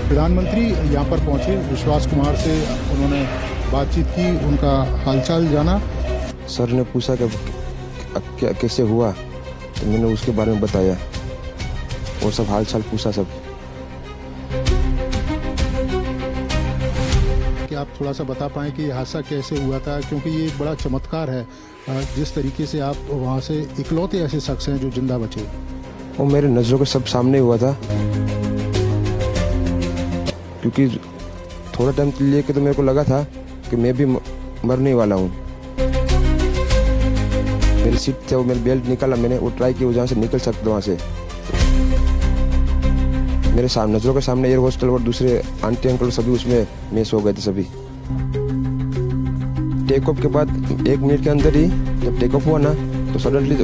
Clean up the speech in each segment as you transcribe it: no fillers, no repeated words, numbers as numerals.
प्रधानमंत्री यहाँ पर पहुँचे, विश्वास कुमार से उन्होंने बातचीत की, उनका हालचाल जाना। सर ने पूछा कि कैसे हुआ, तो मैंने उसके बारे में बताया और सब हालचाल पूछा सब। कि आप थोड़ा सा बता पाएँ कि हादसा कैसे हुआ था, क्योंकि ये एक बड़ा चमत्कार है जिस तरीके से आप वहाँ से इकलौते ऐसे शख्स हैं जो जिंदा बचे। वो मेरे नज़रों के सब सामने हुआ था, क्योंकि थोड़ा टाइम लेके तो मेरे को लगा था कि मैं भी मरने वाला हूँ। मेरी सीट थे, वो मेरी बेल्ट निकाला, मैंने वो ट्राई किया जहाँ से निकल सकते वहाँ से। मेरे सामने नज़रों के सामने एयर हॉस्टल और दूसरे आंटी अंकल सभी उसमें मिस हो गए थे सभी। टेक ऑफ के बाद 1 मिनट के अंदर ही जब टेक ऑफ हुआ ना, तो सडनली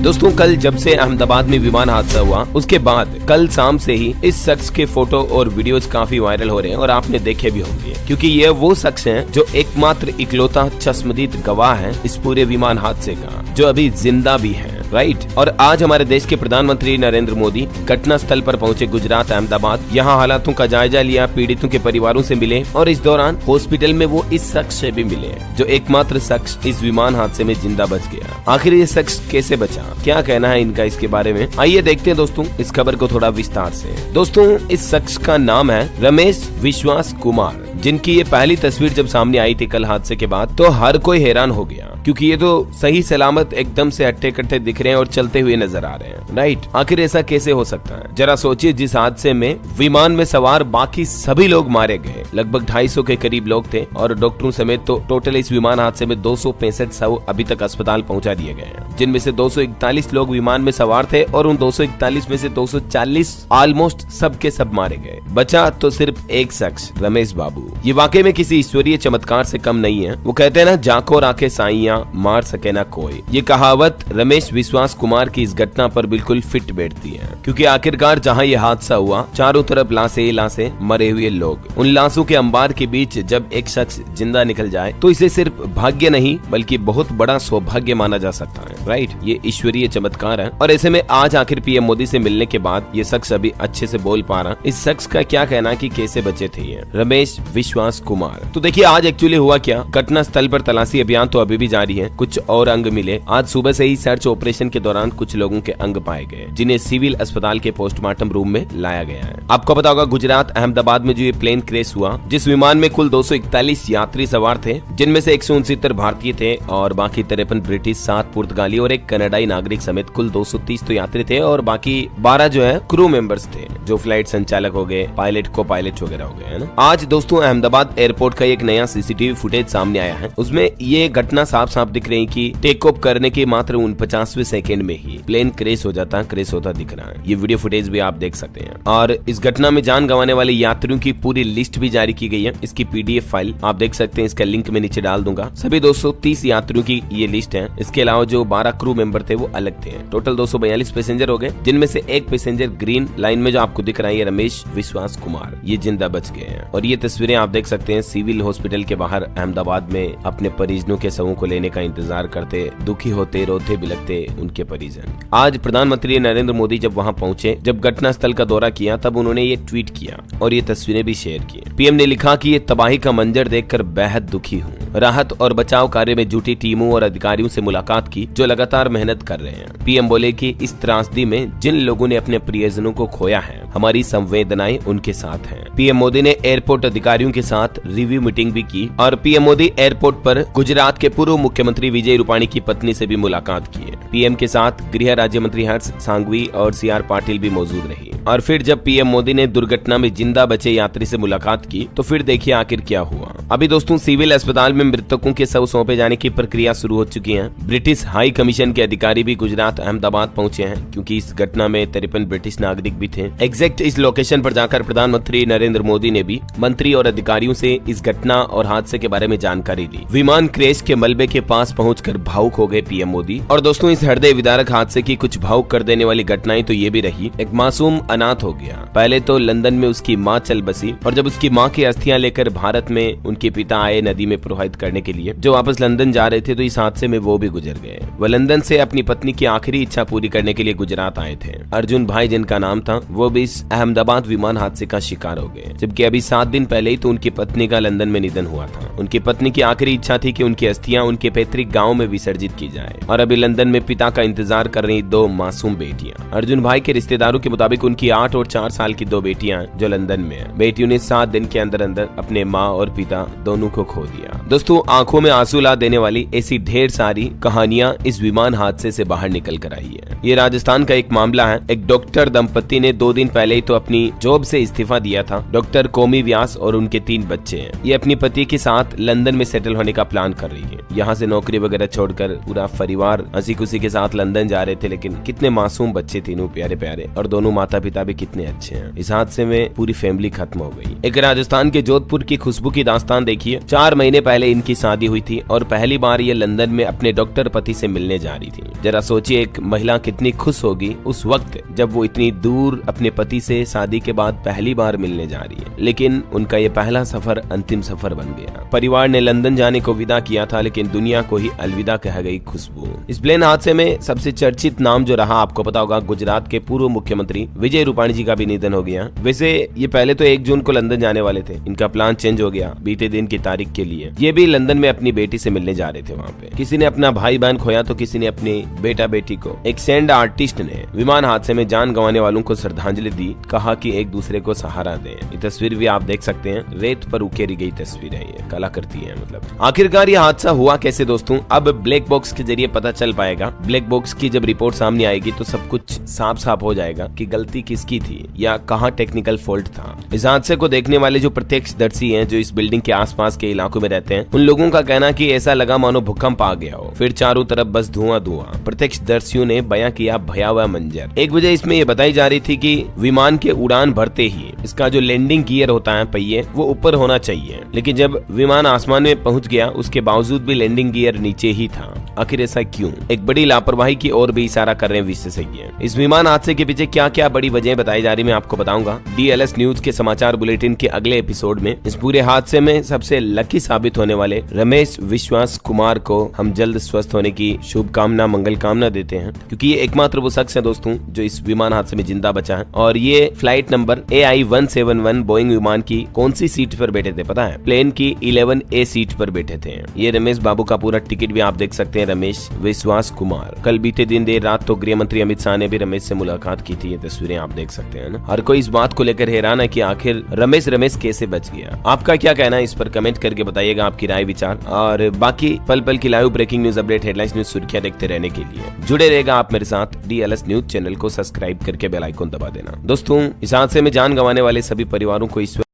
दोस्तों कल जब से अहमदाबाद में विमान हादसा हुआ उसके बाद कल शाम से ही इस शख्स के फोटो और वीडियोस काफी वायरल हो रहे हैं और आपने देखे भी होंगे, क्योंकि ये वो शख्स हैं जो एकमात्र इकलौता चश्मदीद गवाह है इस पूरे विमान हादसे का, जो अभी जिंदा भी है। राइट। और आज हमारे देश के प्रधानमंत्री नरेंद्र मोदी घटना स्थल पर पहुंचे गुजरात अहमदाबाद, यहाँ हालातों का जायजा लिया, पीड़ितों के परिवारों से मिले और इस दौरान हॉस्पिटल में वो इस शख्स से भी मिले जो एकमात्र शख्स इस विमान हादसे में जिंदा बच गया। आखिर ये शख्स कैसे बचा, क्या कहना है इनका इसके बारे में, आइए देखते हैं दोस्तों इस खबर को थोड़ा विस्तार से। दोस्तों इस शख्स का नाम है रमेश विश्वास कुमार, जिनकी ये पहली तस्वीर जब सामने आई थी कल हादसे के बाद तो हर कोई हैरान हो गया, क्योंकि ये तो सही सलामत एकदम से हट्टे कट्टे दिख रहे हैं और चलते हुए नजर आ रहे हैं। राइट। आखिर ऐसा कैसे हो सकता है, जरा सोचिए। जिस हादसे में विमान में सवार बाकी सभी लोग मारे गए, लगभग 250 के करीब लोग थे और डॉक्टरों समेत तो टोटल इस विमान हादसे में 265 शव अभी तक अस्पताल पहुंचा दिए गए हैं, जिनमें से 241 लोग विमान में सवार थे और उन 241 में से 240 ऑलमोस्ट सब के सब मारे गए। बचा तो सिर्फ एक शख्स, रमेश बाबू। ये वाकई में किसी ईश्वरीय चमत्कार से कम नहीं है। वो कहते हैं ना, जाको राखे साइया मार सके ना कोई। ये कहावत रमेश विश्वास कुमार की इस घटना पर बिल्कुल फिट बैठती है, क्योंकि आखिरकार जहां ये हादसा हुआ चारों तरफ लाशें मरे हुए लोग, उन लाशों के अंबार के बीच जब एक शख्स जिंदा निकल जाए तो इसे सिर्फ भाग्य नहीं बल्कि बहुत बड़ा सौभाग्य माना जा सकता है। राइट। ये ईश्वरीय चमत्कार है। और ऐसे में आज आखिर पीएम मोदी से मिलने के बाद ये शख्स अभी अच्छे से बोल पा रहा। इस शख्स का क्या कहना कि कैसे बचे थे ये रमेश विश्वास कुमार। तो देखिए आज एक्चुअली हुआ क्या, घटना स्थल पर तलाशी अभियान तो अभी भी जारी है। कुछ और अंग मिले। आज सुबह से ही सर्च ऑपरेशन के दौरान कुछ लोगों के अंग पाए गए, जिन्हें सिविल अस्पताल के पोस्टमार्टम रूम में लाया गया है। आपको पता होगा गुजरात अहमदाबाद में जो ये प्लेन क्रैश हुआ, जिस विमान में कुल 241 यात्री सवार थे, जिनमें से 169 भारतीय थे और बाकी 53 ब्रिटिश, 7 पुर्तगाली और एक कनाडाई नागरिक समेत कुल 230 तो यात्री थे और बाकी 12 जो है क्रू मेंबर्स थे, जो फ्लाइट संचालक हो गए, पायलट को पायलट वगैरह हो गए, है ना। आज दोस्तों अहमदाबाद एयरपोर्ट का एक नया सीसीटीवी फुटेज सामने आया है। उसमें ये घटना साफ साफ दिख रही कि टेक ऑफ करने के मात्र 49वें सेकंड में ही प्लेन क्रैश होता दिख रहा है। ये वीडियो फुटेज भी आप देख सकते हैं। और इस घटना में जान गंवाने वाले यात्रियों की पूरी लिस्ट भी जारी की गई है। इसकी पीडीएफ फाइल आप देख सकते हैं, इसका लिंक मैं नीचे डाल दूंगा। सभी 230 यात्रियों की ये लिस्ट है। इसके अलावा जो 12 क्रू मेंबर थे वो अलग थे। टोटल 242 पैसेंजर हो गए, जिनमें से एक पैसेंजर ग्रीन लाइन में जो आपको दिख रहा है रमेश विश्वास कुमार, ये जिंदा बच गए हैं। और ये तस्वीरें आप देख सकते हैं सिविल हॉस्पिटल के बाहर अहमदाबाद में अपने परिजनों के शवों को लेने का इंतजार करते, दुखी होते, रोते बिलखते उनके परिजन। आज प्रधानमंत्री नरेंद्र मोदी जब वहां पहुंचे, जब घटना स्थल का दौरा किया, तब उन्होंने ये ट्वीट किया और ये तस्वीरें भी शेयर की। पीएम ने लिखा कि ये तबाही का मंजर देखकर बेहद दुखी हूँ। राहत और बचाव कार्य में जुटी टीमों और अधिकारियों से मुलाकात की जो लगातार मेहनत कर रहे हैं। पीएम बोले कि इस त्रासदी में जिन लोगों ने अपने प्रियजनों को खोया है, हमारी संवेदनाएं उनके साथ हैं। पीएम मोदी ने एयरपोर्ट अधिकारियों के साथ रिव्यू मीटिंग भी की और पीएम मोदी एयरपोर्ट पर गुजरात के पूर्व मुख्यमंत्री विजय रूपाणी की पत्नी से भी मुलाकात की है। पीएम के साथ गृह राज्य मंत्री हर्ष सांघवी और सीआर पाटिल भी मौजूद रही। और फिर जब पीएम मोदी ने दुर्घटना में जिंदा बचे यात्री से मुलाकात की तो फिर देखिए आखिर क्या हुआ। अभी दोस्तों सिविल अस्पताल में मृतकों के शव सौंपे जाने की प्रक्रिया शुरू हो चुकी है। ब्रिटिश हाई कमीशन के अधिकारी भी गुजरात अहमदाबाद पहुंचे हैं, क्योंकि इस घटना में 53 ब्रिटिश नागरिक भी थे। एग्जैक्ट इस लोकेशन पर जाकर प्रधानमंत्री नरेंद्र मोदी ने भी मंत्री और अधिकारियों से इस घटना और हादसे के बारे में जानकारी ली। विमान क्रैश के मलबे के पास पहुंचकर भावुक हो गए पीएम मोदी। और दोस्तों इस हृदय विदारक हादसे की कुछ भावुक कर देने वाली घटनाएं तो ये भी रही। एक मासूम अनाथ हो गया। पहले तो लंदन में उसकी माँ चल बसी और जब उसकी माँ की अस्थियां लेकर भारत में उनके पिता आए नदी में प्रवाहित स्वागत करने के लिए जो वापस लंदन जा रहे थे, तो इस हादसे में वो भी गुजर गए। वह लंदन से अपनी पत्नी की आखिरी इच्छा पूरी करने के लिए गुजरात आए थे। अर्जुन भाई जिनका नाम था, वो भी इस अहमदाबाद विमान हादसे का शिकार हो गए, जबकि अभी 7 दिन पहले ही तो उनकी पत्नी का लंदन में निधन हुआ था। उनकी पत्नी की आखिरी इच्छा थी कि उनकी अस्थियां उनके पैतृक गाँव में विसर्जित की जाए और अभी लंदन में पिता का इंतजार कर रही 2 मासूम बेटियां। अर्जुन भाई के रिश्तेदारों के मुताबिक उनकी 8 और 4 साल की 2 बेटियां जो लंदन में है। बेटियों ने 7 दिन के अंदर अंदर अपने माँ और पिता दोनों को खो दिया। दोस्तों, आंखों में आंसू ला देने वाली ऐसी ढेर सारी कहानियां इस विमान हादसे से बाहर निकल कर आई है। ये राजस्थान का एक मामला है। एक डॉक्टर दंपति ने 2 दिन पहले ही तो अपनी जॉब से इस्तीफा दिया था। डॉक्टर कोमी व्यास और उनके 3 बच्चे हैं। ये अपनी पति के साथ लंदन में सेटल होने का प्लान कर रही है। यहाँ से नौकरी वगैरह छोड़कर पूरा परिवार हंसी खुशी के साथ लंदन जा रहे थे, लेकिन कितने मासूम बच्चे, तीनों प्यारे प्यारे, और दोनों माता पिता भी कितने अच्छे हैं। इस हादसे में पूरी फैमिली खत्म हो गई। एक राजस्थान के जोधपुर की खुशबू की दास्तान देखिए। 4 महीने पहले इनकी शादी हुई थी और पहली बार ये लंदन में अपने डॉक्टर पति से मिलने जा रही थी। जरा सोचिए एक महिला कितनी खुश होगी उस वक्त जब वो इतनी दूर अपने पति से शादी के बाद पहली बार मिलने जा रही है। लेकिन उनका ये पहला सफर अंतिम सफर बन गया। परिवार ने लंदन जाने को विदा किया था, लेकिन दुनिया को ही अलविदा कह गई खुशबू। इस प्लेन हादसे में सबसे चर्चित नाम जो रहा, आपको पता होगा, गुजरात के पूर्व मुख्यमंत्री विजय रूपाणी जी का भी निधन हो गया। वैसे ये पहले तो 1 जून को लंदन जाने वाले थे, इनका प्लान चेंज हो गया बीते दिन की तारीख के लिए। ये भी लंदन में अपनी बेटी से मिलने जा रहे थे। वहाँ पे किसी ने अपना भाई बहन खोया तो किसी ने अपनी बेटा बेटी को। एक सैंड आर्टिस्ट ने विमान हादसे में जान गंवाने वालों को श्रद्धांजलि दी, कहा कि एक दूसरे को सहारा दें। ये तस्वीर भी आप देख सकते हैं, रेत पर उकेरी गई तस्वीर है, ये कलाकृति है। मतलब आखिरकार ये हादसा हुआ कैसे दोस्तों, अब ब्लैक बॉक्स के जरिए पता चल पाएगा। ब्लैक बॉक्स की जब रिपोर्ट सामने आएगी तो सब कुछ साफ साफ हो जाएगा कि गलती किसकी थी या कहाँ टेक्निकल फॉल्ट था। इस हादसे को देखने वाले जो प्रत्यक्षदर्शी हैं, जो इस बिल्डिंग के आसपास के इलाकों में रहते हैं, उन लोगों का कहना कि ऐसा लगा मानो भूकंप आ गया हो, फिर चारों तरफ बस धुआं धुआं। प्रत्यक्षदर्शियों ने बयां किया भयावह मंजर। एक वजह इसमें ये बताई जा रही थी कि विमान के उड़ान भरते ही इसका जो लैंडिंग गियर होता है, पहिए, वो ऊपर होना चाहिए, लेकिन जब विमान आसमान में पहुंच गया उसके बावजूद भी लैंडिंग गियर नीचे ही था। आखिर ऐसा क्यों? एक बड़ी लापरवाही की ओर भी इशारा कर रहे हैं विशेषज्ञ। इस विमान हादसे के पीछे क्या क्या बड़ी वजह बताई जा रही, मैं आपको बताऊंगा। DLS न्यूज के समाचार बुलेटिन के अगले एपिसोड में। इस पूरे हादसे में सबसे लकी साबित होने वाले रमेश विश्वास कुमार को हम जल्द स्वस्थ होने की शुभकामना, मंगल कामना देते हैं, क्योंकि ये एकमात्र वो शख्स है दोस्तों जो इस विमान हादसे में जिंदा बचा है। और ये फ्लाइट नंबर AI-171 बोइंग विमान की कौन सी सीट पर बैठे थे पता है? प्लेन की 11A सीट पर बैठे थे। ये रमेश बाबू का पूरा टिकट भी आप देख सकते हैं, रमेश विश्वास कुमार। कल बीते दिन देर रात तो गृह मंत्री अमित शाह ने भी रमेश से मुलाकात की थी। ये तस्वीरें आप देख सकते हैं ना। हर कोई इस बात को लेकर हैरान है कि आखिर रमेश कैसे बच गया। आपका क्या कहना है इस पर कमेंट करके बताइएगा आपकी राय विचार। और बाकी पल पल की live breaking news update, headlines news, सुर्खियां देखते रहने के लिए जुड़े रहेगा आप मेरे साथ। DLS न्यूज चैनल को सब्सक्राइब करके बेल आइकन दबा देना। दोस्तों, इस हादसे में जान गंवाने वाले सभी परिवारों को ईश्वर